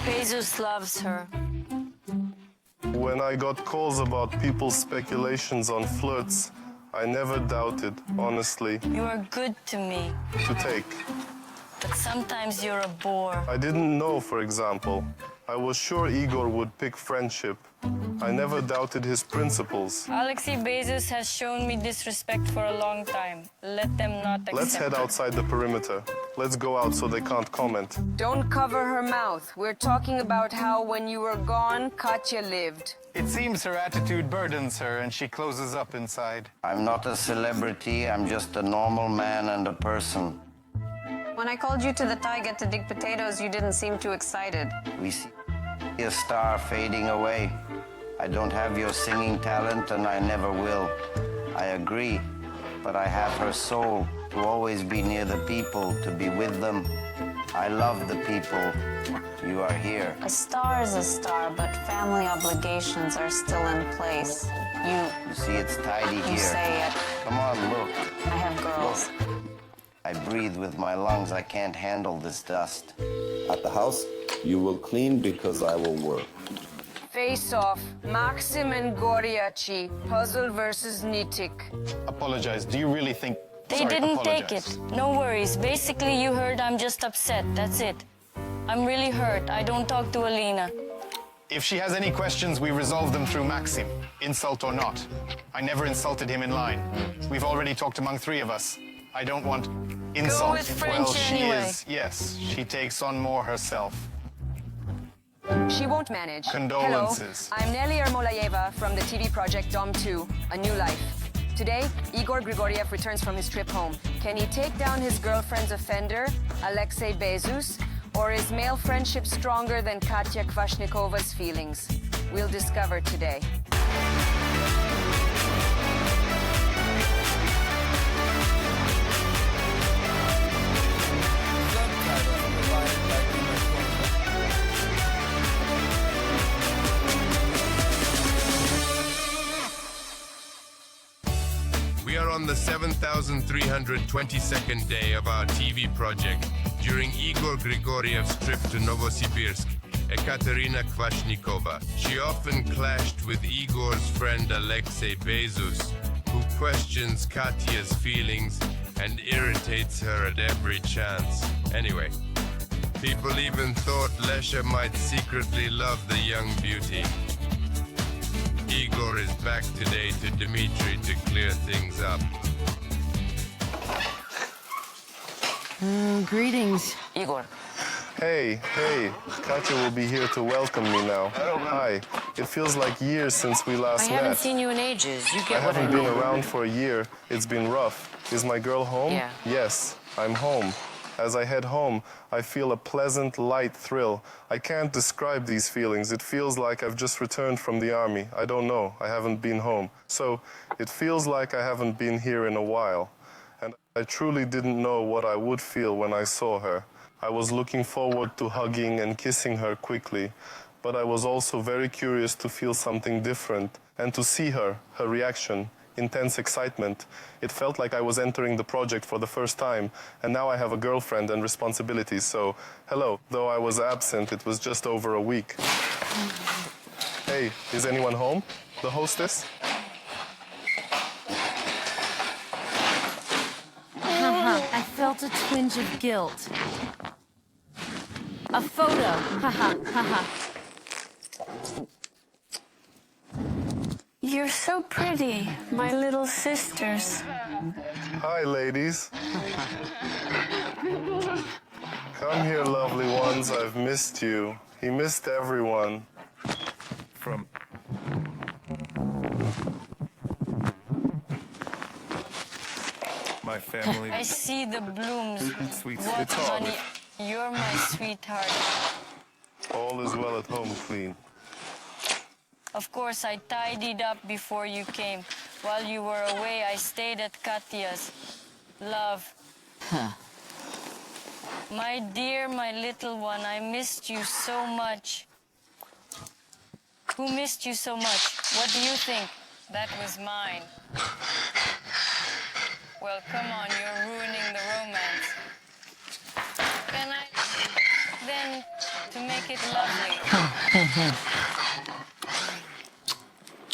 Jesus loves her. When I got calls about people's speculations on flirts, I never doubted, honestly. You are good to me, To take. but sometimes you're a bore. I didn't know, for example. I was sure Igor would pick friendship. I never doubted his principles. Alexei Bezos has shown me disrespect for a long time. Let them not accept Let's head outside the perimeter. Let's go out so they can't comment. Don't cover her mouth. We're talking about how when you were gone, Katya lived. It seems her attitude burdens her and she closes up inside. I'm not a celebrity, I'm just a normal man and a person. When I called you to the taiga to dig potatoes, you didn't seem too excited. We see a star fading away. I don't have your singing talent and I never will. I agree, but I have her soul to always be near the people, to be with them. I love the people. You are here. A star is a star, but family obligations are still in place. You see, it's tidy You here. say it. Come on, look. I have girls. I breathe with my lungs. I can't handle this dust. At the house, you will clean because I will work. Face off. Maxim and Goriachi. Puzzle versus Nitik. Apologize. Do you really think... They Sorry, didn't apologize. take it. No worries. Basically, you heard I'm just upset. That's it. I'm really hurt. I don't talk to Alina. If she has any questions, we resolve them through Maxim, insult or not. I never insulted him in line. We've already talked among three of us. I don't want insult. with French well, she anyway. is, yes. She takes on more herself. She won't manage. Condolences. Hello, I'm Nelly Ermolayeva from the TV project Dom 2, A New Life. Today, Igor Grigoriev returns from his trip home. Can he take down his girlfriend's offender, Alexei Bezos, or is male friendship stronger than Katya Kvashnikova's feelings? We'll discover today. We are on the 7,322nd day of our TV project during Igor Grigoriev's trip to Novosibirsk, Ekaterina Kvashnikova. She often clashed with Igor's friend Alexei Bezos, who questions Katya's feelings and irritates her at every chance. Anyway, people even thought Lesha might secretly love the young beauty. Igor is back today to Dmitry to clear things up. Greetings. Igor. Hey, Katya will be here to welcome me now. Hi. It feels like years since we last I met. haven't seen you in ages. You I get what I haven't been mean. around for a year. It's been rough. Is my girl home? Yeah. Yes, I'm home. As I head home, I feel a pleasant, light thrill. I can't describe these feelings. It feels like I've just returned from the army. I don't know. I haven't been home. So it feels like I haven't been here in a while. And I truly didn't know what I would feel when I saw her. I was looking forward to hugging and kissing her quickly, but I was also very curious to feel something different and to see her reaction. Intense excitement. It felt like I was entering the project for the first time, and now I have a girlfriend and responsibilities, so hello. Though I was absent, it was just over a week. Hey, is anyone home? The hostess? I felt a twinge of guilt. A photo. Haha. You're so pretty, my little sisters. Hi, ladies. Come here, lovely ones. I've missed you. He missed everyone. From my family. I see the blooms. Sweet. What It's all honey. You're my sweetheart. All is well at home, Queen. Of course, I tidied up before you came. While you were away, I stayed at Katya's. Love. My dear, my little one, I missed you so much. Who missed you so much? What do you think? That was mine. Well, come on, you're ruining the romance. Then to make it lovely.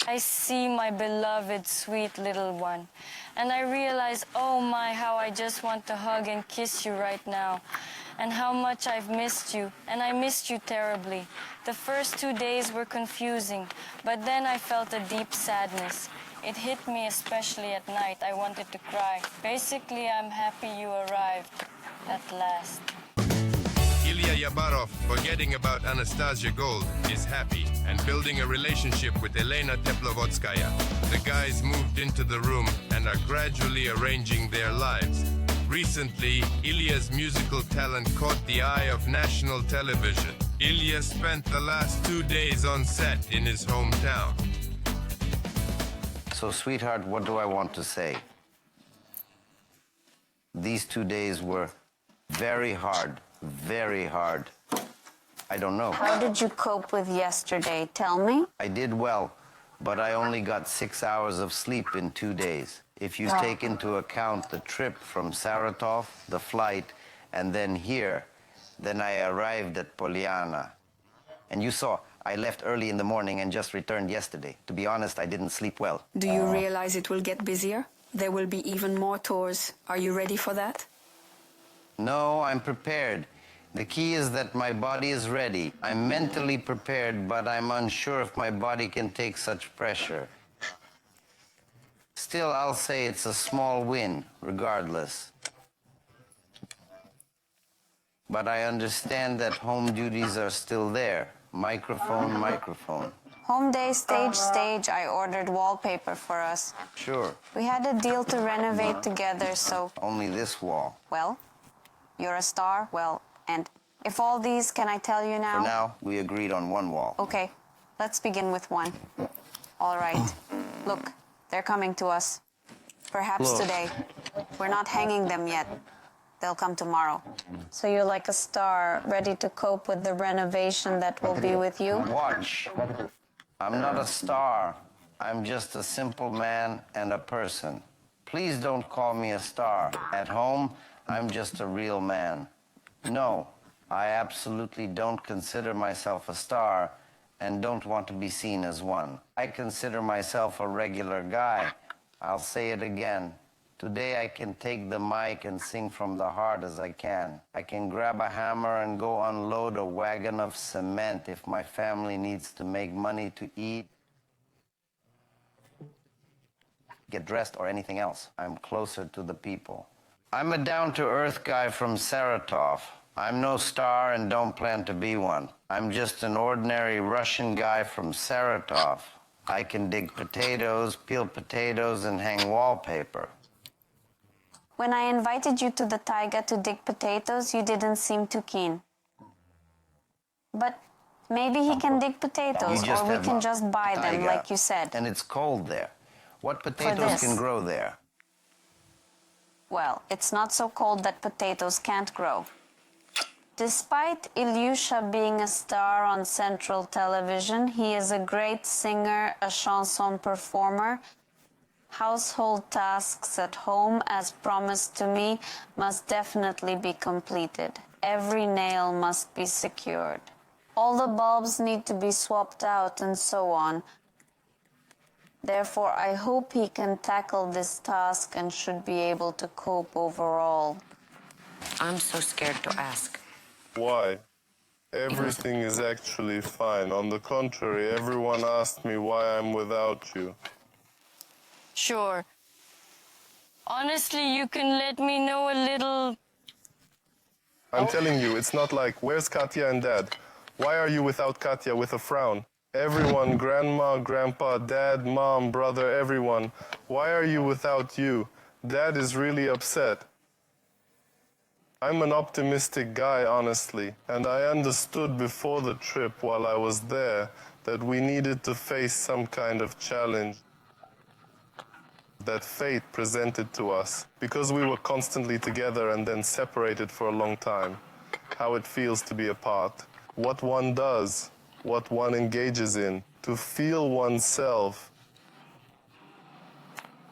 I see my beloved, sweet little one, and I realize, oh my, how I just want to hug and kiss you right now, and how much I've missed you, and I missed you terribly. The first 2 days were confusing, but then I felt a deep sadness. It hit me especially at night. I wanted to cry. Basically, I'm happy you arrived at last. Ilya Yabarov, forgetting about Anastasia Gold, is happy and building a relationship with Elena Teplovodskaya. The guys moved into the room and are gradually arranging their lives. Recently, Ilya's musical talent caught the eye of national television. Ilya spent the last 2 days on set in his hometown. So, sweetheart, what do I want to say? These 2 days were very hard, very hard. I don't know. How did you cope with yesterday? Tell me. I did well, but I only got 6 hours of sleep in 2 days. If you take into account the trip from Saratov, the flight, and then here, then I arrived at Polyana. And you saw, I left early in the morning and just returned yesterday. To be honest, I didn't sleep well. Do you realize it will get busier? There will be even more tours. Are you ready for that? No, I'm prepared. The key is that my body is ready. I'm mentally prepared, but I'm unsure if my body can take such pressure. Still, I'll say it's a small win, regardless. But I understand that home duties are still there. Microphone, microphone. Home day, stage. I ordered wallpaper for us. Sure. We had a deal to renovate together, so... Only this wall. Well, you're a star, well, and if all these, can I tell you now? For now, we agreed on one wall. Okay, let's begin with one. All right. Look, they're coming to us. Perhaps Look. today. We're not hanging them yet. They'll come tomorrow. So you're like a star, ready to cope with the renovation that will be with you? Watch. I'm not a star. I'm just a simple man and a person. Please don't call me a star. At home, I'm just a real man. No, I absolutely don't consider myself a star and don't want to be seen as one. I consider myself a regular guy. I'll say it again. Today I can take the mic and sing from the heart as I can. I can grab a hammer and go unload a wagon of cement if my family needs to make money to eat, get dressed, or anything else. I'm closer to the people. I'm a down-to-earth guy from Saratov. I'm no star and don't plan to be one. I'm just an ordinary Russian guy from Saratov. I can dig potatoes, peel potatoes, and hang wallpaper. When I invited you to the taiga to dig potatoes, you didn't seem too keen. But maybe he can dig potatoes, or we can just buy them, like you said. And it's cold there. What potatoes can grow there? Well, it's not so cold that potatoes can't grow. Despite Ilyusha being a star on Central Television, he is a great singer, a chanson performer. Household tasks at home, as promised to me, must definitely be completed. Every nail must be secured. All the bulbs need to be swapped out and so on. Therefore, I hope he can tackle this task and should be able to cope overall. I'm so scared to ask. Why? Everything is actually fine. On the contrary, everyone asked me why I'm without you. Sure. Honestly, you can let me know a little... I'm telling you, it's not like, where's Katya and Dad? Why are you without Katya with a frown? Everyone, grandma, grandpa, dad, mom, brother, everyone. Why are you without you? Dad is really upset. I'm an optimistic guy, honestly, and I understood before the trip while I was there that we needed to face some kind of challenge that fate presented to us, because we were constantly together and then separated for a long time. How it feels to be apart. What one does, what one engages in, to feel oneself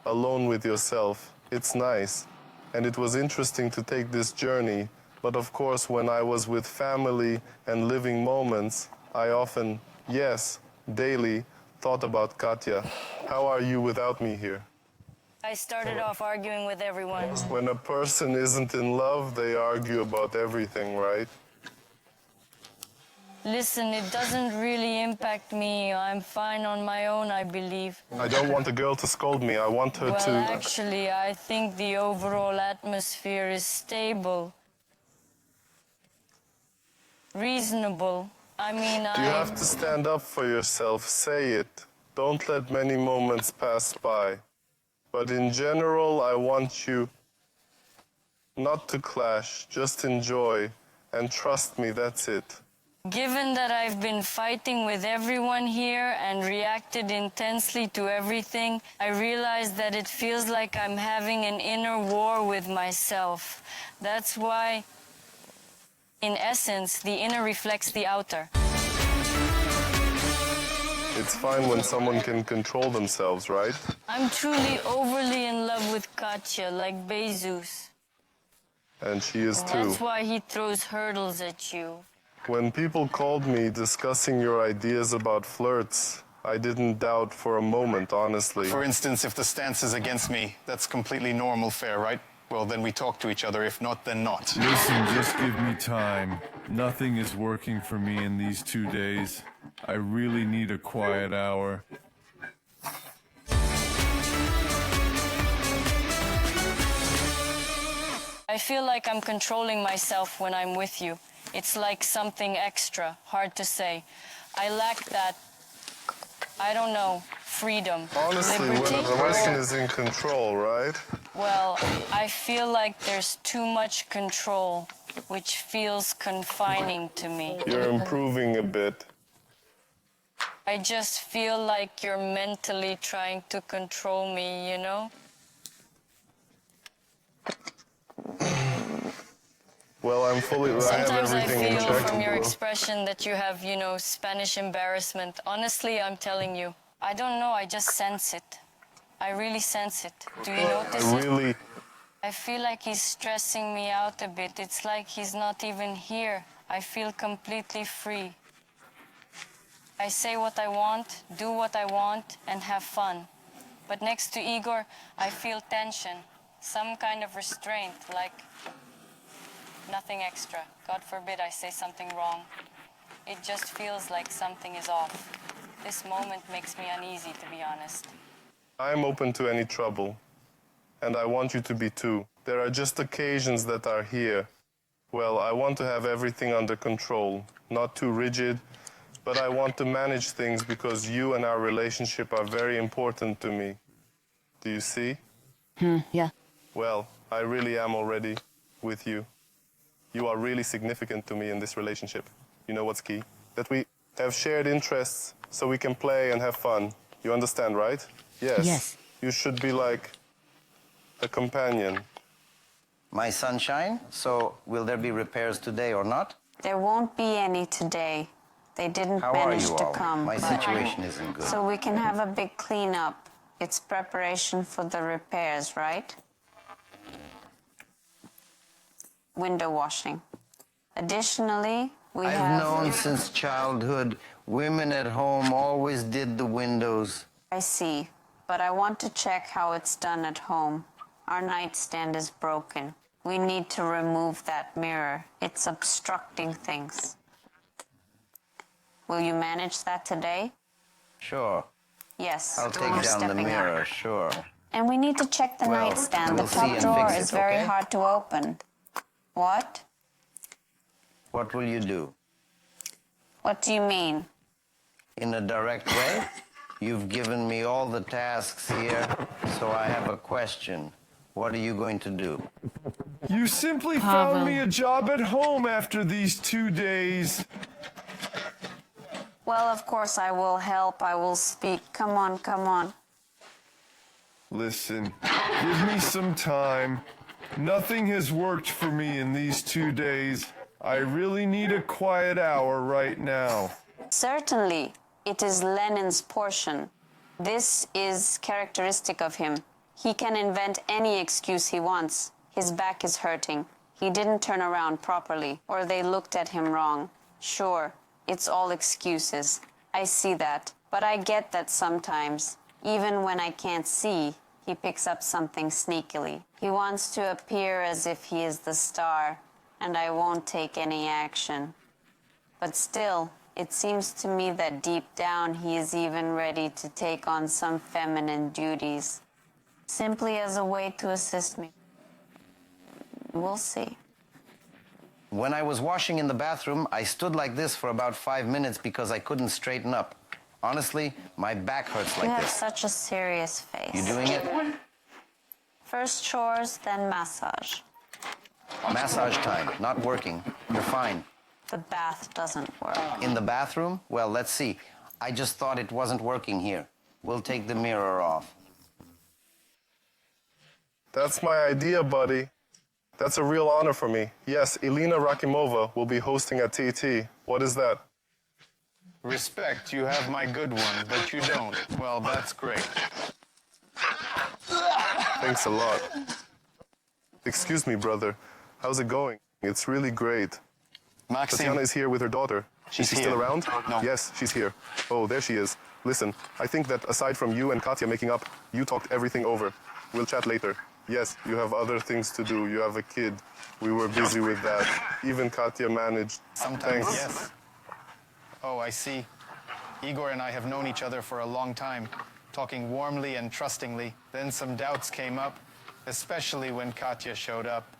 alone with yourself. It's nice. And it was interesting to take this journey But of course, when I was with family and living moments, I often, yes, daily, thought about Katya. How are you without me here? I started off arguing with everyone. When a person isn't in love, they argue about everything, right? Listen, it doesn't really impact me. I'm fine on my own, I believe. I don't want the girl to scold me. I want her Well, to... actually, I think the overall atmosphere is stable. Reasonable. I mean, You have to stand up for yourself. Say it. Don't let many moments pass by. But in general, I want you not to clash. Just enjoy. And trust me, that's it. Given that I've been fighting with everyone here and reacted intensely to everything, I realize that it feels like I'm having an inner war with myself. That's why, in essence, the inner reflects the outer. It's fine when someone can control themselves, right? I'm truly overly in love with Katya, like Bezos. And she is too. That's why he throws hurdles at you. When people called me discussing your ideas about flirts, I didn't doubt for a moment, honestly. For instance, if the stance is against me, that's completely normal fare, right? Well, then we talk to each other. If not, then not. Listen, just give me time. Nothing is working for me in these 2 days. I really need a quiet hour. I feel like I'm controlling myself when I'm with you. It's like something extra, hard to say. I lack that, I don't know, freedom. Honestly, liberty. when a person is in control, right? Well, I feel like there's too much control, which feels confining to me. You're improving a bit. I just feel like you're mentally trying to control me, you know? Well, I have Sometimes I everything in feel check. from your expression that you have, you know, Spanish embarrassment. Honestly, I'm telling you, I don't know, I just sense it. I really sense it. Do you notice it? I feel like he's stressing me out a bit. It's like he's not even here. I feel completely free. I say what I want, do what I want, and have fun. But next to Igor, I feel tension, some kind of restraint, like nothing extra. God forbid I say something wrong. It just feels like something is off. This moment makes me uneasy, to be honest. I'm open to any trouble, and I want you to be too. There are just occasions that are here. Well, I want to have everything under control, not too rigid, but I want to manage things because you and our relationship are very important to me. Do you see? Yeah. Well, I really am already with you. You are really significant to me in this relationship. You know what's key? That we have shared interests so we can play and have fun. You understand, right? Yes. Yes. You should be like a companion. My sunshine, so will there be repairs today or not? There won't be any today. They didn't How are manage you to all? come. My but- situation isn't good. So we can have a big cleanup. It's preparation for the repairs, right? Window washing. Additionally, we I've have... known since childhood, women at home always did the windows. I see, but I want to check how it's done at home. Our nightstand is broken. We need to remove that mirror. It's obstructing things. Will you manage that today? Sure. Yes. I'll take we're down the stepping mirror, up. sure. And we need to check the Well, nightstand. we'll The see top and drawer fix is it, very okay? hard to open. What? What will you do? What do you mean? In a direct way? You've given me all the tasks here, so I have a question. What are you going to do? You simply found me a job at home after these 2 days. Well, of course I will help. I will speak. Come on, come on. Listen, give me some time. Nothing has worked for me in these 2 days. I really need a quiet hour right now. Certainly, it is Lenin's portion. This is characteristic of him. He can invent any excuse he wants. His back is hurting. He didn't turn around properly, or they looked at him wrong. Sure, it's all excuses. I see that. But I get that sometimes, even when I can't see, he picks up something sneakily. He wants to appear as if he is the star, and I won't take any action. But still, it seems to me that deep down he is even ready to take on some feminine duties, simply as a way to assist me. We'll see. When I was washing in the bathroom, I stood like this for about 5 minutes because I couldn't straighten up. Honestly, my back hurts like You have this. such a serious face. You doing it? First chores, then massage. Massage time, not working. You're fine. The bath doesn't work. In the bathroom? Well, let's see. I just thought it wasn't working here. We'll take the mirror off. That's my idea, buddy. That's a real honor for me. Yes, Elena Rakimova will be hosting at TT. What is that? Respect, you have my good one, but you don't. Well, that's great. Thanks a lot. Excuse me, brother. How's it going? It's really great. Maxim, Polyana is here with her daughter. She's is she here. still around? No. Yes, she's here. Oh, there she is. Listen, I think that aside from you and Katya making up, you talked everything over. We'll chat later. Yes, you have other things to do. You have a kid. We were busy with that. Even Katya managed. sometimes, Thanks. yes. Oh, I see. Igor and I have known each other for a long time, talking warmly and trustingly. Then some doubts came up, especially when Katya showed up.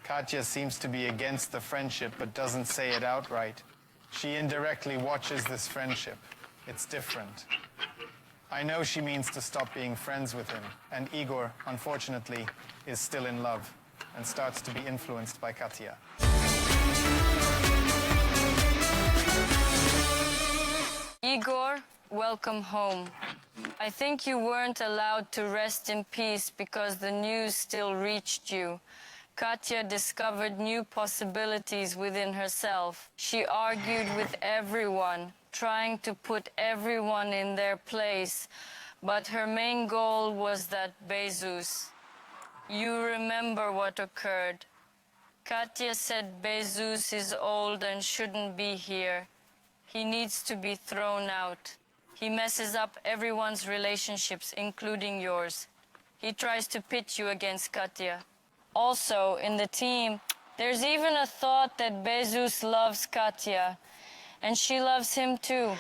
Katya seems to be against the friendship, but doesn't say it outright. She indirectly watches this friendship. It's different. I know she means to stop being friends with him, and Igor, unfortunately, is still in love and starts to be influenced by Katya. Igor, welcome home. I think you weren't allowed to rest in peace because the news still reached you. Katya discovered new possibilities within herself. She argued with everyone, trying to put everyone in their place, but her main goal was that Bezos. You remember what occurred. Katya said Bezos is old and shouldn't be here. He needs to be thrown out. He messes up everyone's relationships, including yours. He tries to pit you against Katya. Also, in the team, there's even a thought that Bezos loves Katya, and she loves him too.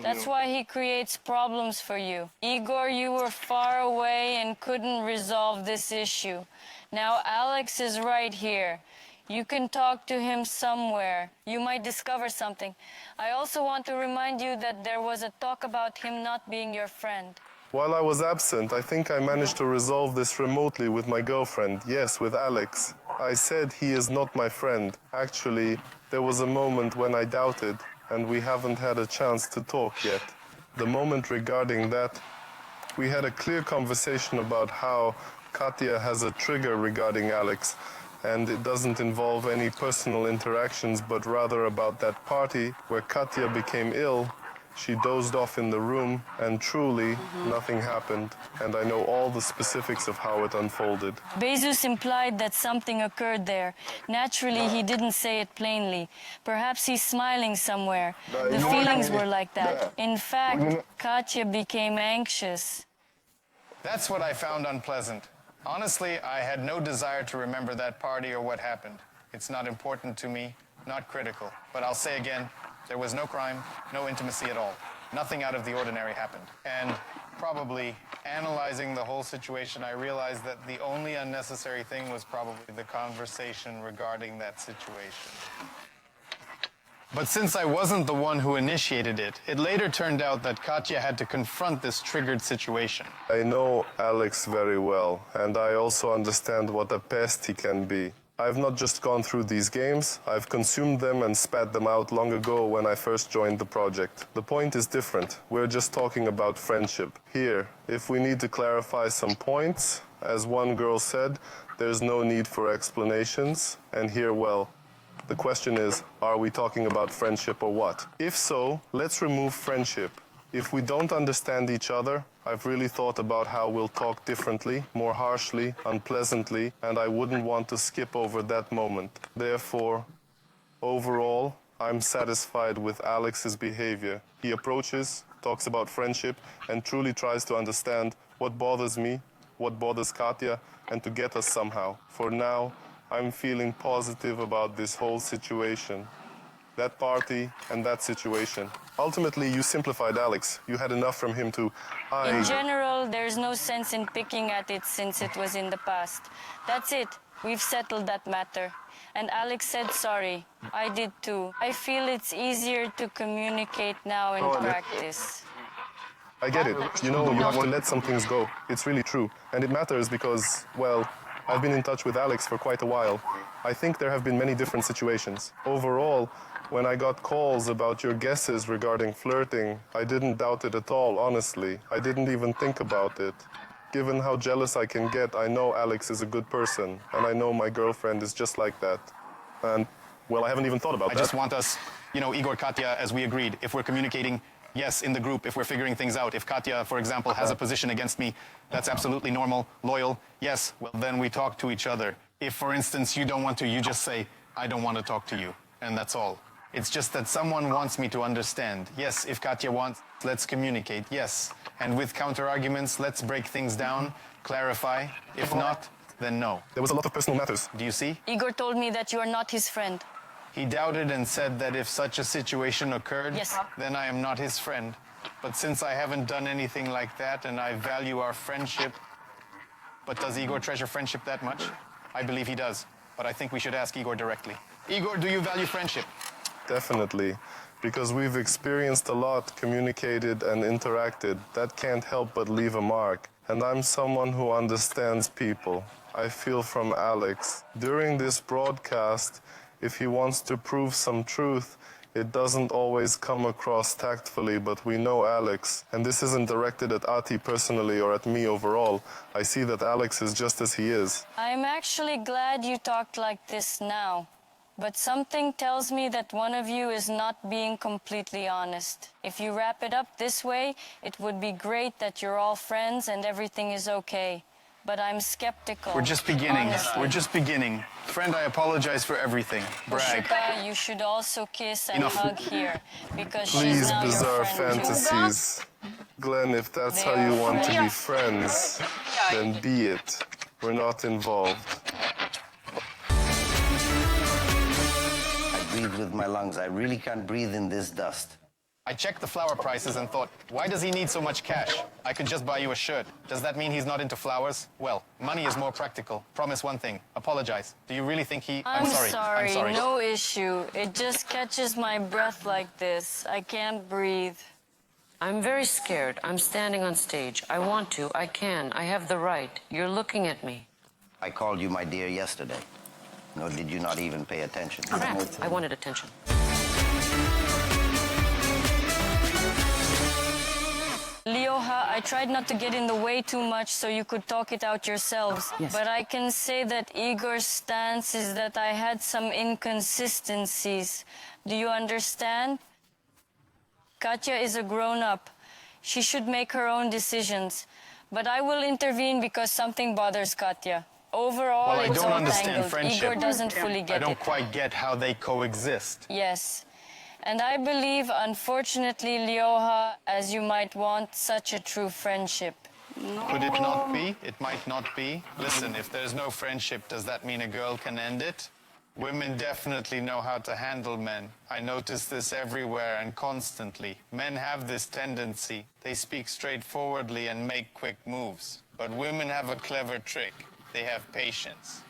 That's why he creates problems for you. Igor, you were far away and couldn't resolve this issue. Now Alex is right here. You can talk to him somewhere. You might discover something. I also want to remind you that there was a talk about him not being your friend. While I was absent, I think I managed to resolve this remotely with my girlfriend. Yes, with Alex. I said he is not my friend. Actually, there was a moment when I doubted, and we haven't had a chance to talk yet. The moment regarding that, we had a clear conversation about how Katya has a trigger regarding Alex, and it doesn't involve any personal interactions, but rather about that party where Katya became ill. She dozed off in the room, and truly, nothing happened. And I know all the specifics of how it unfolded. Bezos implied that something occurred there. Naturally, he didn't say it plainly. Perhaps he's smiling somewhere. The feelings were like that. In fact, Katya became anxious. That's what I found unpleasant. Honestly, I had no desire to remember that party or what happened. It's not important to me, not critical. But I'll say again, there was no crime, no intimacy at all. Nothing out of the ordinary happened. And probably analyzing the whole situation, I realized that the only unnecessary thing was probably the conversation regarding that situation. But since I wasn't the one who initiated it, it later turned out that Katya had to confront this triggered situation. I know Alex very well, and I also understand what a pest he can be. I've not just gone through these games, I've consumed them and spat them out long ago when I first joined the project. The point is different. We're just talking about friendship. Here, if we need to clarify some points, as one girl said, there's no need for explanations. And here, well, the question is, are we talking about friendship or what? If so, let's remove friendship. If we don't understand each other, I've really thought about how we'll talk differently, more harshly, unpleasantly, and I wouldn't want to skip over that moment. Therefore, overall, I'm satisfied with Alex's behavior. He approaches, talks about friendship, and truly tries to understand what bothers me, what bothers Katya, and to get us somehow. For now, I'm feeling positive about this whole situation. That party and that situation. Ultimately, you simplified Alex. You had enough from him to hide. In general, there's no sense in picking at it since it was in the past. That's it. We've settled that matter. And Alex said sorry. I did too. I feel it's easier to communicate now in practice. I get it. You know, you have to let some things go. It's really true. And it matters because, well, I've been in touch with Alex for quite a while. I think there have been many different situations. Overall, when I got calls about your guesses regarding flirting, I didn't doubt it at all, honestly. I didn't even think about it. Given how jealous I can get, I know Alex is a good person, and I know my girlfriend is just like that. And, well, I haven't even thought about that. I just want us, you know, Igor, Katya, as we agreed, if we're communicating, yes, in the group, if we're figuring things out, if Katya, for example, has a position against me, that's absolutely normal, loyal, yes, well, then we talk to each other. If, for instance, you don't want to, you just say, I don't want to talk to you, and that's all. It's just that someone wants me to understand. Yes, if Katya wants, let's communicate, yes. And with counter-arguments, let's break things down, clarify. If not, then no. There was a lot of personal matters. Do you see? Igor told me that you are not his friend. He doubted and said that if such a situation occurred, Yes. then I am not his friend. But since I haven't done anything like that and I value our friendship, but does Igor treasure friendship that much? I believe he does, but I think we should ask Igor directly. Igor, do you value friendship? Definitely. Because we've experienced a lot, communicated and interacted. That can't help but leave a mark. And I'm someone who understands people. I feel from Alex. During this broadcast, if he wants to prove some truth, it doesn't always come across tactfully, but we know Alex. And this isn't directed at Ati personally or at me overall. I see that Alex is just as he is. I'm actually glad you talked like this now. But something tells me that one of you is not being completely honest. If you wrap it up this way, it would be great that you're all friends and everything is okay. But I'm skeptical. We're just beginning. Honestly. We're just beginning. Friend, I apologize for everything. Brag. Pushka, you should also kiss and Enough. hug here, because she's Please, now bizarre your friend too. fantasies. Glenn, if that's how you want to be friends, then be it. We're not involved. I breathe with my lungs. I really can't breathe in this dust. I checked the flower prices and thought, why does he need so much cash? I could just buy you a shirt. Does that mean he's not into flowers? Well, money is more practical. Promise one thing. Apologize. Do you really think he... I'm sorry. No issue. It just catches my breath like this. I can't breathe. I'm very scared. I'm standing on stage. I want to. I can. I have the right. You're looking at me. I called you my dear yesterday. Nor did you not even pay attention. Crap. I wanted attention. Leoha, I tried not to get in the way too much so you could talk it out yourselves. Yes. But I can say that Igor's stance is that I had some inconsistencies. Do you understand? Katya is a grown-up. She should make her own decisions. But I will intervene because something bothers Katya. Overall, Well, I it's don't all understand tangled. friendship. Igor doesn't fully get I don't it. quite get how they coexist. Yes. And I believe, unfortunately, Leoha, as you might want, such a true friendship. Could it not be? It might not be. Listen, if there's no friendship, does that mean a girl can end it? Women definitely know how to handle men. I notice this everywhere and constantly. Men have this tendency. They speak straightforwardly and make quick moves. But women have a clever trick. They have patience.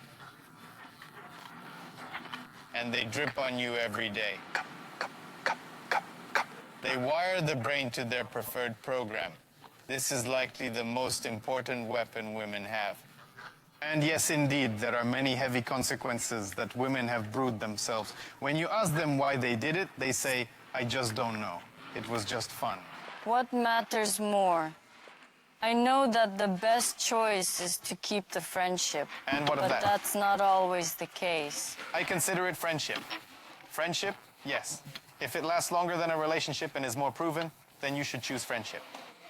And they drip on you every day. They wire the brain to their preferred program. This is likely the most important weapon women have. And yes, indeed, there are many heavy consequences that women have brewed themselves. When you ask them why they did it, they say, I just don't know. It was just fun. What matters more? I know that the best choice is to keep the friendship. And what of that? But that's not always the case. I consider it friendship. Friendship, yes. If it lasts longer than a relationship and is more proven, then you should choose friendship.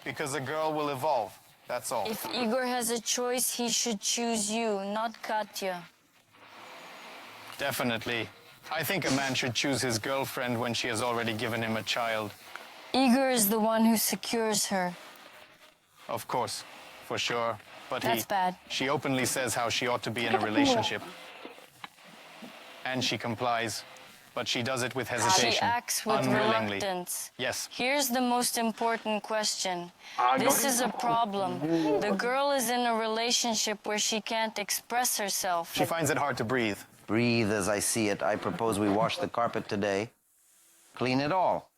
Because a girl will evolve, that's all. If Igor has a choice, he should choose you, not Katya. Definitely. I think a man should choose his girlfriend when she has already given him a child. Igor is the one who secures her. Of course, for sure. But That's bad. She openly says how she ought to be in a relationship. And she complies, but she does it with hesitation. She acts with unwillingly. reluctance. Yes. Here's the most important question. This is a problem. The girl is in a relationship where she can't express herself. She finds it hard to breathe. Breathe as I see it. I propose we wash the carpet today. Clean it all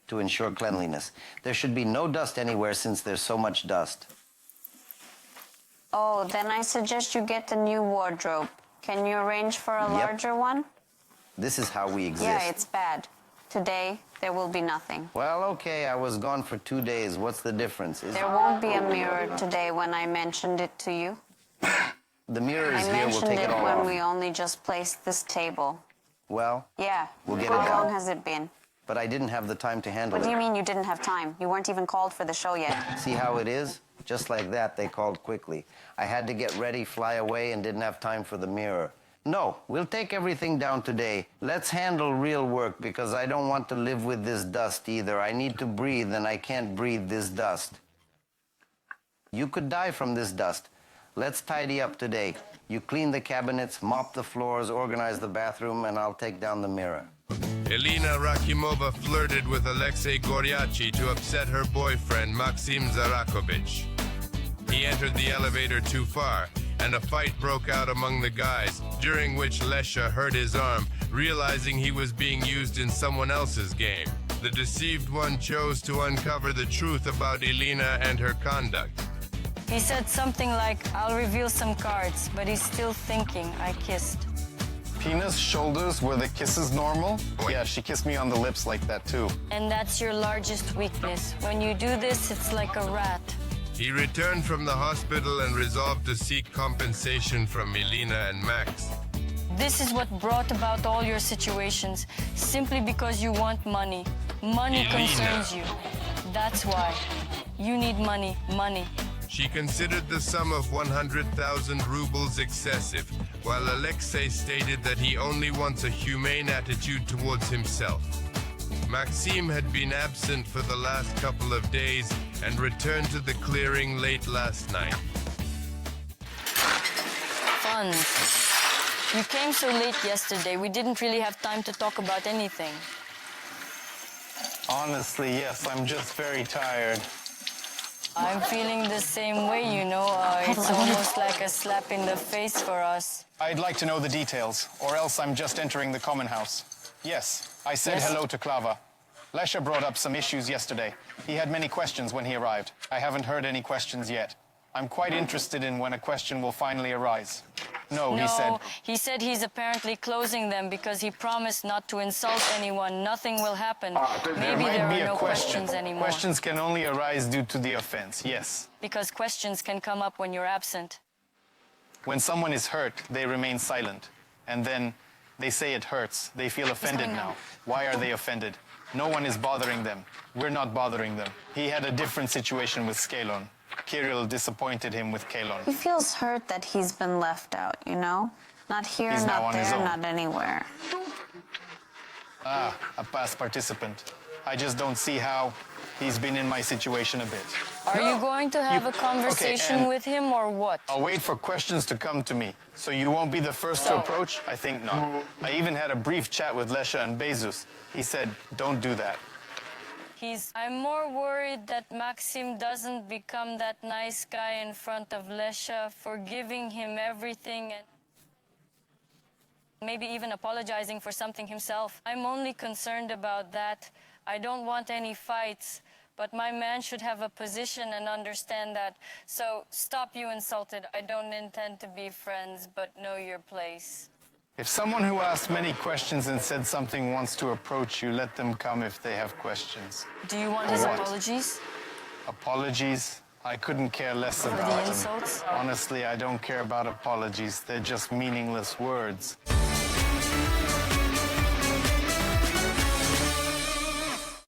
to ensure cleanliness. There should be no dust anywhere since there's so much dust. Oh, then I suggest you get a new wardrobe. Can you arrange for a larger one? This is how we exist. Yeah, it's bad. Today, there will be nothing. Well, okay, I was gone for 2 days. What's the difference? There won't be a mirror today when I mentioned it to you. The mirror is I here. We'll mentioned take it it all when off. we only just placed this table. Well, Yeah. We'll get How it down. long has it been? but I didn't have the time to handle What do you it. mean you didn't have time? You weren't even called for the show yet. See how it is? Just like that, they called quickly. I had to get ready, fly away, and didn't have time for the mirror. No, we'll take everything down today. Let's handle real work, because I don't want to live with this dust either. I need to breathe, and I can't breathe this dust. You could die from this dust. Let's tidy up today. You clean the cabinets, mop the floors, organize the bathroom, and I'll take down the mirror. Elena Rakimova flirted with Alexei Goryachi to upset her boyfriend, Maxim Zarakovich. He entered the elevator too far, and a fight broke out among the guys, during which Lesha hurt his arm, realizing he was being used in someone else's game. The deceived one chose to uncover the truth about Elena and her conduct. He said something like, I'll reveal some cards, but he's still thinking I kissed. Penis, shoulders, were the kisses normal? Yeah, she kissed me on the lips like that too. And that's your largest weakness. When you do this, it's like a rat. He returned from the hospital and resolved to seek compensation from Elena and Max. This is what brought about all your situations, simply because you want money. Money Elena. concerns you. That's why. You need money, money. She considered the sum of 100,000 rubles excessive, while Alexei stated that he only wants a humane attitude towards himself. Maxim had been absent for the last couple of days and returned to the clearing late last night. Funds. You came so late yesterday, we didn't really have time to talk about anything. Honestly, yes, I'm just very tired. I'm feeling the same way, you know. It's almost like a slap in the face for us. I'd like to know the details, or else I'm just entering the common house. Yes, I said hello to Klava. Lesha brought up some issues yesterday. He had many questions when he arrived. I haven't heard any questions yet. I'm quite interested in when a question will finally arise. No, he said he's apparently closing them because he promised not to insult anyone. Nothing will happen. Maybe there are no questions anymore. Questions can only arise due to the offense, yes. Because questions can come up when you're absent. When someone is hurt, they remain silent. And then they say it hurts. They feel offended now. Why are they offended? No one is bothering them. We're not bothering them. He had a different situation with Skelon. Kirill disappointed him with Kalon. He feels hurt that he's been left out, you know? Not here, He's now not on his there, own. not anywhere. Ah, a past participant. I just don't see how he's been in my situation a bit. Are you going to have a conversation and- with him or what? I'll wait for questions to come to me. So you won't be the first to approach? I think not. I even had a brief chat with Lesha and Bezus. He said, don't do that. I'm more worried that Maxim doesn't become that nice guy in front of Lesha, forgiving him everything and maybe even apologizing for something himself. I'm only concerned about that. I don't want any fights, but my man should have a position and understand that. So stop, you insulted. I don't intend to be friends, but know your place. If someone who asked many questions and said something wants to approach you, let them come if they have questions. Do you want For his what? apologies? Apologies? I couldn't care less about the them. insults? Honestly, I don't care about apologies. They're just meaningless words.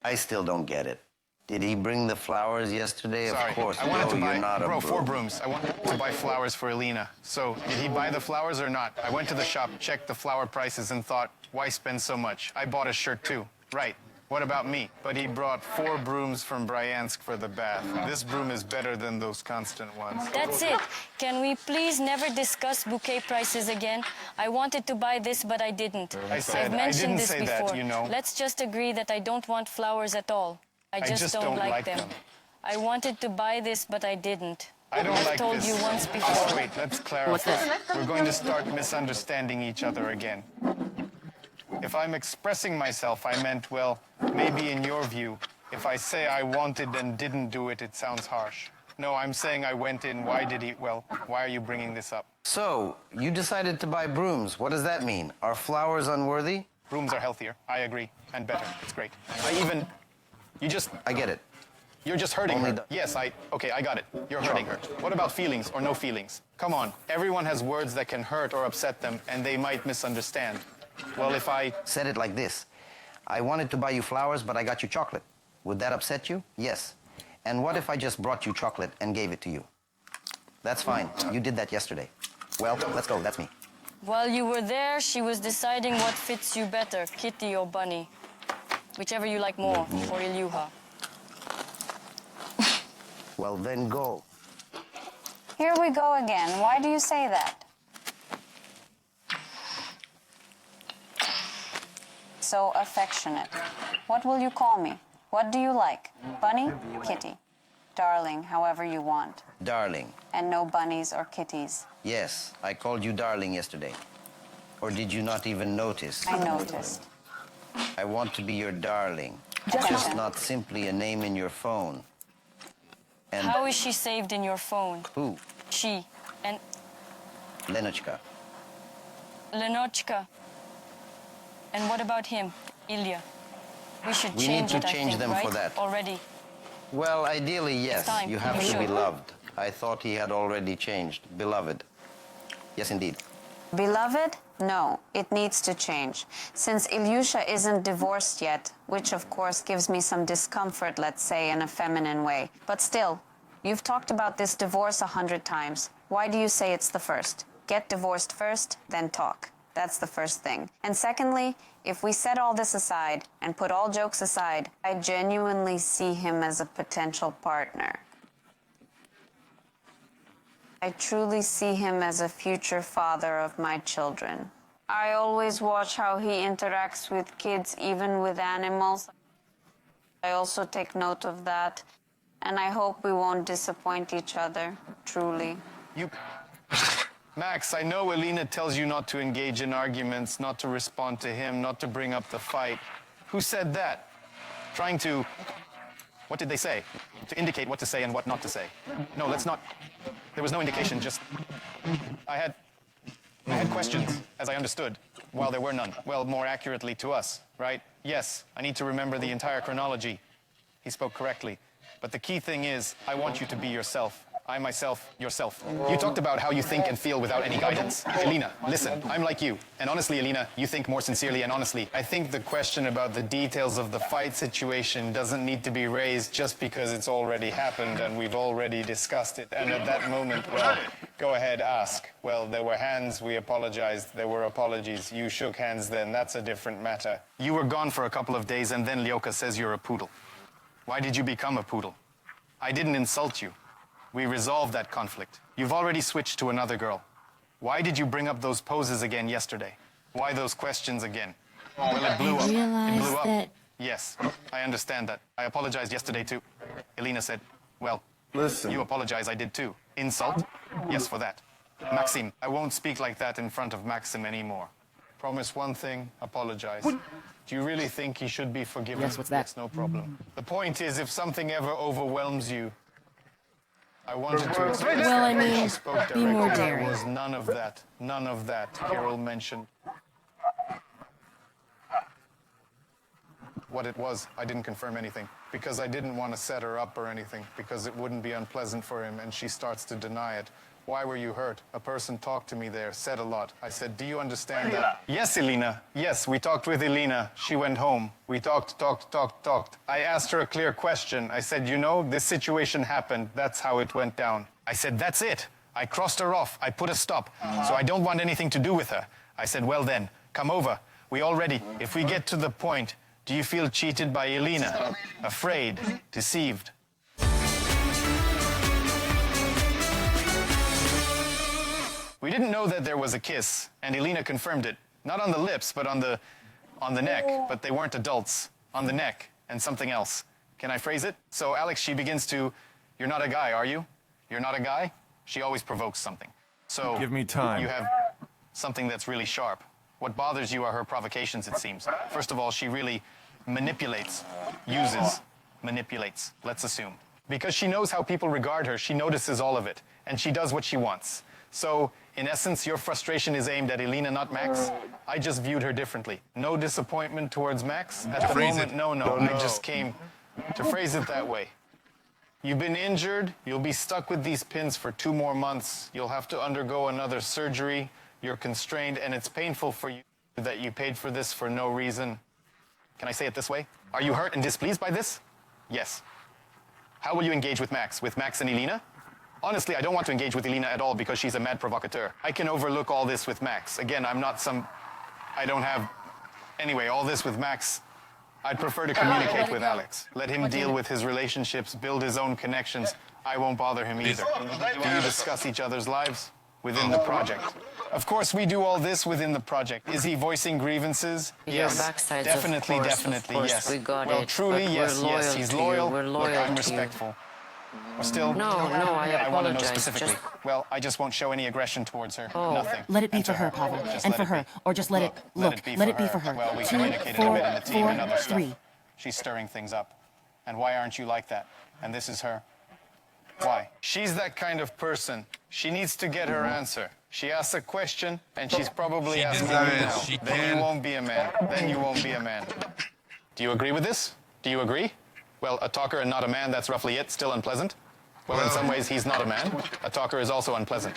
I still don't get it. Did he bring the flowers yesterday? Sorry, Of course. I wanted No, to buy, you're not a 4 brooms. I wanted to buy flowers for Elena. So, did he buy the flowers or not? I went to the shop, checked the flower prices, and thought, why spend so much? I bought a shirt too. Right. What about me? But he brought 4 brooms from Bryansk for the bath. This broom is better than those constant ones. That's it. Can we please never discuss bouquet prices again? I wanted to buy this, but I didn't. I said, I've mentioned I didn't this say before. that, you know. Let's just agree that I don't want flowers at all. I just don't like them. I wanted to buy this, but I didn't. I don't I've like told this. you once before. Wait, let's clarify. We're going to start misunderstanding each other again. If I'm expressing myself, I meant, well, maybe in your view, if I say I wanted and didn't do it, it sounds harsh. No, I'm saying I went in. Why did he? Well, why are you bringing this up? So, you decided to buy brooms. What does that mean? Are flowers unworthy? Brooms are healthier. I agree. And better. It's great. I get it. You're just hurting Only her. Yes, okay, I got it. You're hurting her. What about feelings or no feelings? Come on. Everyone has words that can hurt or upset them, and they might misunderstand. Well, if I said it like this. I wanted to buy you flowers, but I got you chocolate. Would that upset you? Yes. And what if I just brought you chocolate and gave it to you? That's fine. You did that yesterday. Well, let's go. That's me. While you were there, she was deciding what fits you better, Kitty or Bunny. Whichever you like more, or Ilyuha. Well, then go. Here we go again. Why do you say that? So affectionate. What will you call me? What do you like? Bunny? Kitty. Darling, however you want. Darling. And no bunnies or kitties. Yes, I called you darling yesterday. Or did you not even notice? I noticed. I want to be your darling. Just not simply a name in your phone. And How is she saved in your phone? who? She. And Lenochka. Lenochka. And what about him, Ilya? We should We change need it, to I change think, them right? for that. Already. Well, ideally, yes. time. You have You to be should. loved. I thought he had already changed. Beloved. Yes, indeed. Beloved? No, it needs to change. Since Ilyusha isn't divorced yet, which of course gives me some discomfort, let's say, in a feminine way. But still, you've talked about this divorce 100 times. Why do you say it's the first? Get divorced first, then talk. That's the first thing. And secondly, if we set all this aside and put all jokes aside, I genuinely see him as a potential partner. I truly see him as a future father of my children. I always watch how he interacts with kids, even with animals. I also take note of that, and I hope we won't disappoint each other, truly. Max, I know Elena tells you not to engage in arguments, not to respond to him, not to bring up the fight. Who said that? Trying to... What did they say? To indicate what to say and what not to say. No, let's not... There was no indication, just... I had questions, as I understood, while there were none. Well, more accurately to us, right? Yes, I need to remember the entire chronology. He spoke correctly. But the key thing is, I want you to be yourself. I myself, yourself. You talked about how you think and feel without any guidance. Elena, listen, I'm like you. And honestly, Elena, you think more sincerely and honestly. I think the question about the details of the fight situation doesn't need to be raised just because it's already happened and we've already discussed it. And at that moment, well, go ahead, ask. Well, there were hands, we apologized, there were apologies. You shook hands then, that's a different matter. You were gone for a couple of days and then Lyoka says you're a poodle. Why did you become a poodle? I didn't insult you. We resolved that conflict. You've already switched to another girl. Why did you bring up those poses again yesterday? Why those questions again? Well, it blew up. It blew up. Yes, I understand that. I apologized yesterday too. Elena said, well, Listen. You apologize, I did too. Insult? Yes, for that. Maxim, I won't speak like that in front of Maxim anymore. Promise one thing, apologize. Do you really think he should be forgiven? Yes, what's that? That's no problem. The point is, if something ever overwhelms you, I wanted to explain. Well, I mean, She spoke be more directly. daring. There was none of that. None of that. Carol mentioned. what it was. I didn't confirm anything because I didn't want to set her up or anything because it wouldn't be unpleasant for him, and she starts to deny it. Why were you hurt? A person talked to me there, said a lot. I said, do you understand that? Yes, Elena. Yes, we talked with Elena. She went home. We talked. I asked her a clear question. I said, you know, this situation happened. That's how it went down. I said, that's it. I crossed her off. I put a stop. So I don't want anything to do with her. I said, well then, come over. We all ready. If we get to the point, do you feel cheated by Elena? Afraid? Deceived? We didn't know that there was a kiss, and Elena confirmed it. Not on the lips, but on the neck. But they weren't adults. On the neck, and something else. Can I phrase it? So Alex, she begins to, you're not a guy, are you? You're not a guy? She always provokes something. So Give me time. You have something that's really sharp. What bothers you are her provocations, it seems. First of all, she really manipulates, manipulates, let's assume. Because she knows how people regard her, she notices all of it, and she does what she wants. So, in essence, your frustration is aimed at Elena, not Max. I just viewed her differently. No disappointment towards Max? At the moment, no. I just came to phrase it that way. You've been injured, you'll be stuck with these pins for 2 more months. You'll have to undergo another surgery. You're constrained, and it's painful for you that you paid for this for no reason. Can I say it this way? Are you hurt and displeased by this? Yes. How will you engage with Max and Elena? Honestly, I don't want to engage with Elena at all because she's a mad provocateur. I can overlook all this with Max. Again, anyway, all this with Max, I'd prefer to communicate with Alex. Let him deal with his relationships, build his own connections. I won't bother him either. Do you discuss each other's lives within the project? Of course, we do all this within the project. Is he voicing grievances? Yes, definitely, yes. We got well, it, truly, yes, he's loyal. We're loyal. Look, I'm respectful. Still, No, I want to know apologize. specifically. Well, I just won't show any aggression towards her. Nothing. Let it be And for to her, Pavel. Just And let for it her. be. Or just let it be for her. Well, we 2, communicated 4, a bit in the team and other 4, stuff. 3. She's stirring things up. And why aren't you like that? And this is her. Why? She's that kind of person. She needs to get her answer. She asks a question, and she's probably asking you now. Then you won't be a man. Do you agree with this? Do you agree? Well, a talker and not a man, that's roughly it. Still unpleasant? Well, in some ways, he's not a man. A talker is also unpleasant.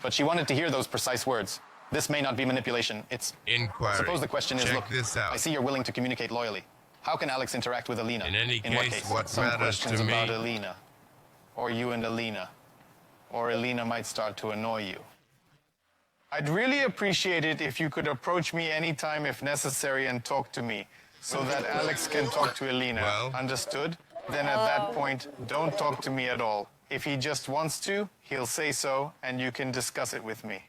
But she wanted to hear those precise words. This may not be manipulation. It's... Inquiry. Suppose the question is, Check look, this out. I see you're willing to communicate loyally. How can Alex interact with Elena? In any what case, case? what Some matters questions to me- about Elena. Or you and Elena. Or Elena might start to annoy you. I'd really appreciate it if you could approach me anytime if necessary and talk to me, so that Alex can talk to Elena. Well? Understood? Then at that point, don't talk to me at all. If he just wants to, he'll say so, and you can discuss it with me.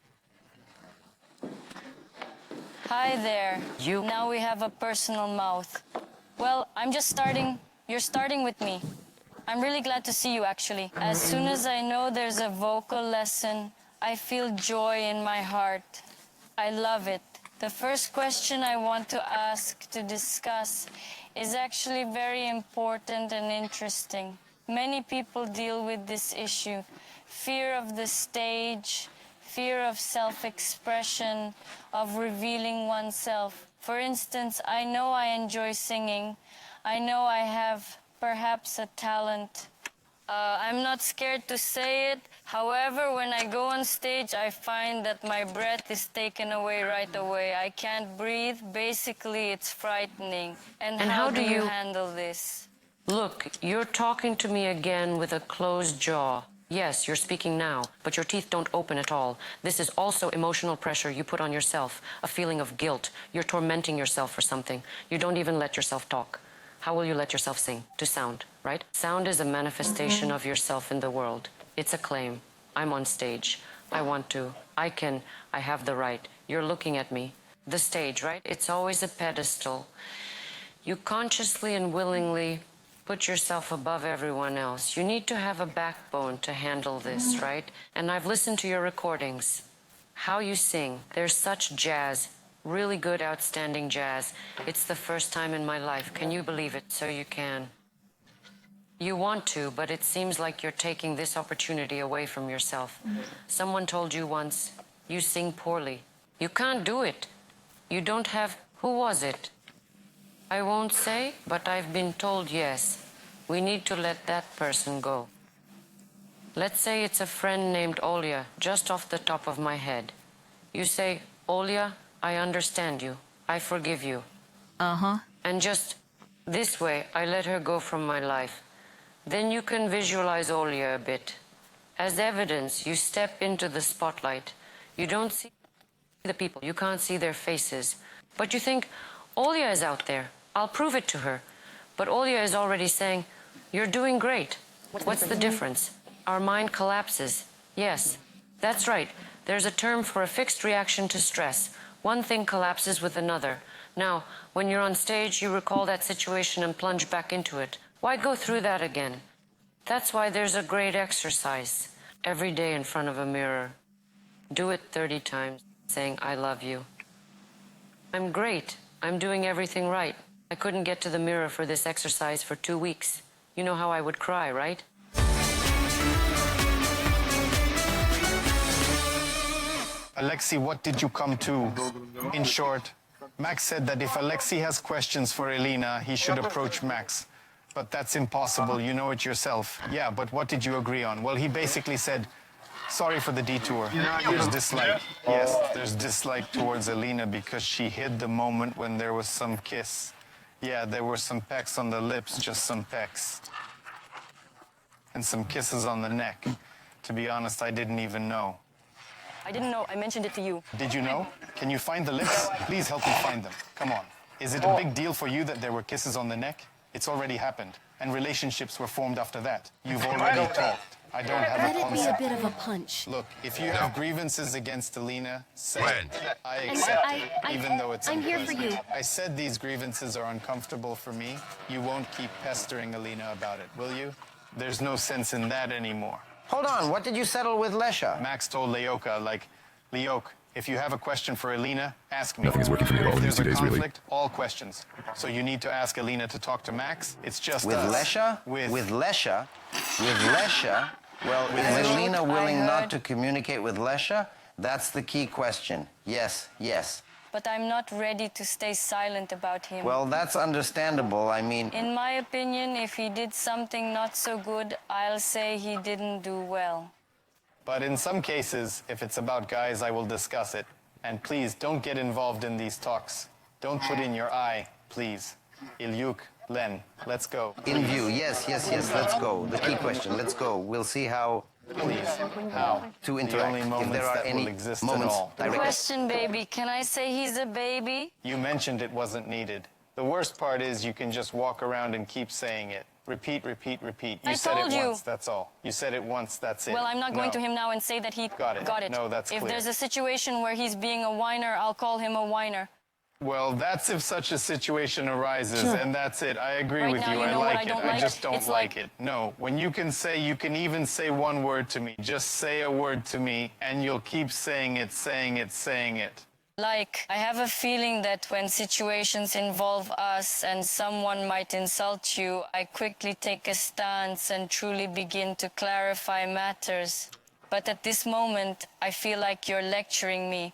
Hi there. You- Now we have a personal mouth. Well, I'm just starting. You're starting with me. I'm really glad to see you, actually. As soon as I know there's a vocal lesson, I feel joy in my heart. I love it. The first question I want to ask to discuss is actually very important and interesting. Many people deal with this issue. Fear of the stage, fear of self-expression, of revealing oneself. For instance, I know I enjoy singing. I know I have perhaps a talent. I'm not scared to say it. However, when I go on stage, I find that my breath is taken away right away. I can't breathe. Basically, it's frightening. And how do you handle this? Look, you're talking to me again with a closed jaw. Yes, you're speaking now, but your teeth don't open at all. This is also emotional pressure you put on yourself, a feeling of guilt. You're tormenting yourself for something. You don't even let yourself talk. How will you let yourself sing? To sound, right? Sound is a manifestation of yourself in the world. It's a claim. I'm on stage. I want to. I can. I have the right. You're looking at me. The stage, right? It's always a pedestal. You consciously and willingly put yourself above everyone else. You need to have a backbone to handle this, right? And I've listened to your recordings. How you sing. There's such jazz. Really good, outstanding jazz. It's the first time in my life. Can you believe it? So you can. You want to, but it seems like you're taking this opportunity away from yourself. Someone told you once, you sing poorly. You can't do it. You don't have... Who was it? I won't say, but I've been told yes. We need to let that person go. Let's say it's a friend named Olya, just off the top of my head. You say, Olya, I understand you. I forgive you. Uh-huh. And just this way, I let her go from my life. Then you can visualize Olya a bit. As evidence, you step into the spotlight. You don't see the people. You can't see their faces. But you think, Olya is out there. I'll prove it to her. But Olya is already saying, you're doing great. What's the difference? Our mind collapses. Yes, that's right. There's a term for a fixed reaction to stress. One thing collapses with another. Now, when you're on stage, you recall that situation and plunge back into it. Why go through that again? That's why there's a great exercise. Every day in front of a mirror. Do it 30 times, saying, I love you. I'm great. I'm doing everything right. I couldn't get to the mirror for this exercise for 2 weeks. You know how I would cry, right? Alexei, what did you come to? In short, Max said that if Alexei has questions for Elena, he should approach Max. But that's impossible, you know it yourself. Yeah, but what did you agree on? Well, he basically said, sorry for the detour. There's dislike. Yes, there's dislike towards Elena because she hid the moment when there was some kiss. Yeah, there were some pecks on the lips, just some pecks. And some kisses on the neck. To be honest, I didn't even know. I didn't know. I mentioned it to you. Did you know? Can you find the lips? Please help me find them. Come on. Is it a big deal for you that there were kisses on the neck? It's already happened. And relationships were formed after that. You've already talked. I don't have Let a it be a concept. bit of a punch. Look, if you have grievances against Elena, say Friend. it. I accept I- it, even though it's I'm here for unpleasant. you. I said these grievances are uncomfortable for me. You won't keep pestering Elena about it, will you? There's no sense in that anymore. Hold on, what did you settle with Lesha? Max told Leoka, like, Leok, if you have a question for Elena, ask me. Nothing is working for me at all If in these there's 2 a days, really. conflict, all questions. So you need to ask Elena to talk to Max. It's just With us. Lesha? With Lesha? With Lesha? Well, is Elena willing not to communicate with Lesha? That's the key question. Yes, yes. But I'm not ready to stay silent about him. Well, that's understandable. I mean, In my opinion, if he did something not so good, I'll say he didn't do well. But in some cases, if it's about guys, I will discuss it. And please, don't get involved in these talks. Don't put in your eye, please. Ilyuk, Len, let's go. in view. Yes, yes, yes. Let's go. The key question. Let's go. We'll see how Please. How? to The interact. only If moments there are that any will exist moments at all. direct. Question, baby. Can I say he's a baby? You mentioned it wasn't needed. The worst part is you can just walk around and keep saying it. Repeat, repeat, repeat. You I said told it you. once, that's all. You said it once, that's it. Well, I'm not going No. to him now and say that he Got it. No, that's If clear. there's a situation where he's being a whiner, I'll call him a whiner. Well, that's if such a situation arises, and that's it. I agree Right with now, you. you I know what like I it. don't I like? just don't It's like like- it. No, when you can even say one word to me. Just say a word to me, and you'll keep saying it, saying it, saying it. Like, I have a feeling that when situations involve us and someone might insult you, I quickly take a stance and truly begin to clarify matters. But at this moment, I feel like you're lecturing me.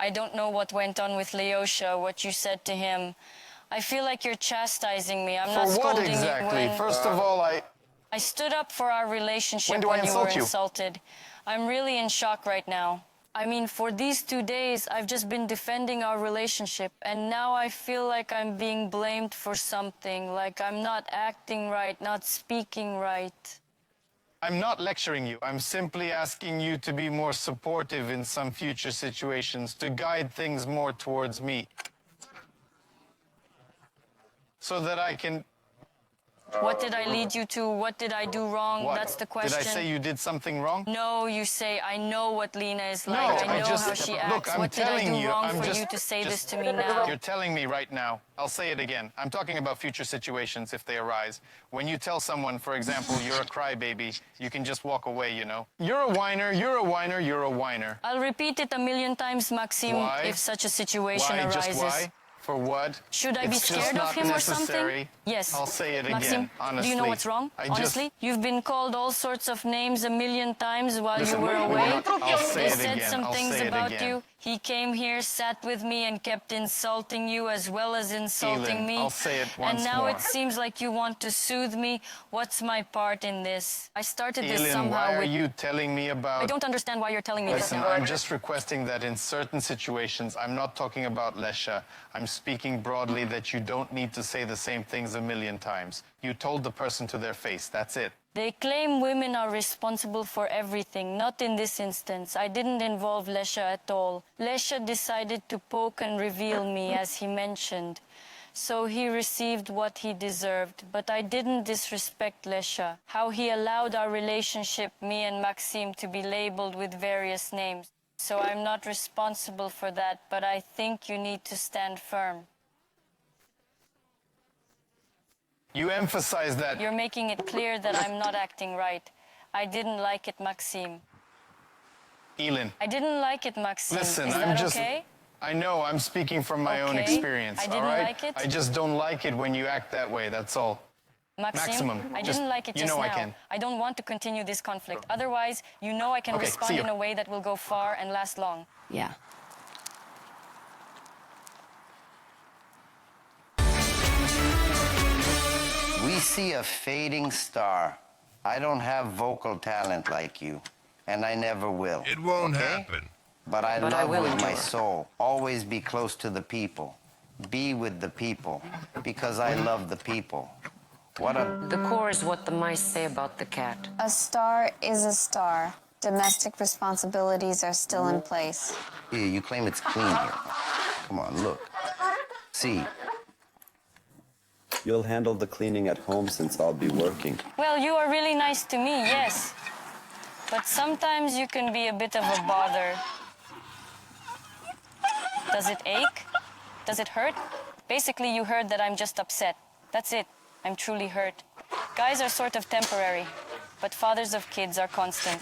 I don't know what went on with Leosha, what you said to him. I feel like you're chastising me. I'm For not what scolding exactly? you when First of all, I stood up for our relationship When do I when you were insult you? insulted. I'm really in shock right now. I mean, for these 2 days, I've just been defending our relationship, and now I feel like I'm being blamed for something, like I'm not acting right, not speaking right. I'm not lecturing you. I'm simply asking you to be more supportive in some future situations, to guide things more towards me. So that I can... What did I lead you to? What did I do wrong? What? That's the question. Did I say you did something wrong? No, you say, I know what Lena is No, like. I I know just... how she Look, acts. I'm What did I telling do you, wrong I'm for just... you to say this just- to me now? You're telling me right now. I'll say it again. I'm talking about future situations if they arise. When you tell someone, for example, you're a crybaby, you can just walk away, you know? You're a whiner, you're a whiner, you're a whiner. I'll repeat it 1,000,000 times, Maxim, Why? if such a situation Why? arises. Just why? For what? Should I be It's just scared of not him or necessary. something? Yes. I'll say it Maxim, again, honestly. do you know what's wrong? I Honestly, you've been called all sorts of names a million times while Listen, you were we're away. not- I'll say They it said again. some I'll things say it about again. you. He came here, sat with me, and kept insulting you as well as insulting Elin, me. I'll say it once and now more. it seems like you want to soothe me. What's my part in this? I started this Elin, somehow why are with... you telling me about... I don't understand why you're telling me Listen, this. I'm just requesting that in certain situations, I'm not talking about Lesha. I'm speaking broadly that you don't need to say the same things a million times. You told the person to their face, that's it. They claim women are responsible for everything. Not in this instance. I didn't involve Lesha at all. Lesha decided to poke and reveal me, as he mentioned. So he received what he deserved. But I didn't disrespect Lesha. How he allowed our relationship, me and Maxime, to be labeled with various names. So I'm not responsible for that, but I think you need to stand firm. You emphasize that... You're making it clear that I'm not acting right. I didn't like it, Maxime. Elin. I didn't like it, Maxime. Listen, Is I'm that just... okay? I know, I'm speaking from my own Okay. experience, I didn't all right? like it. I just don't like it when you act that way, that's all. Maxime, I just- didn't like it you just know now. I can. I don't want to continue this conflict. Otherwise, you know I can Okay, respond see you. in a way that will go far and last long. Yeah. We see a fading star. I don't have vocal talent like you, and I never will. It won't okay? happen. But I But I love will with my endure. soul. Always be close to the people. Be with the people, because I love the people. What a... The core is what the mice say about the cat. A star is a star. Domestic responsibilities are still in place. Here, you claim it's clean here. Come on, look. See. You'll handle the cleaning at home since I'll be working. Well, you are really nice to me, yes. But sometimes you can be a bit of a bother. Does it ache? Does it hurt? Basically, you heard that I'm just upset. That's it. I'm truly hurt. Guys are sort of temporary, but fathers of kids are constant.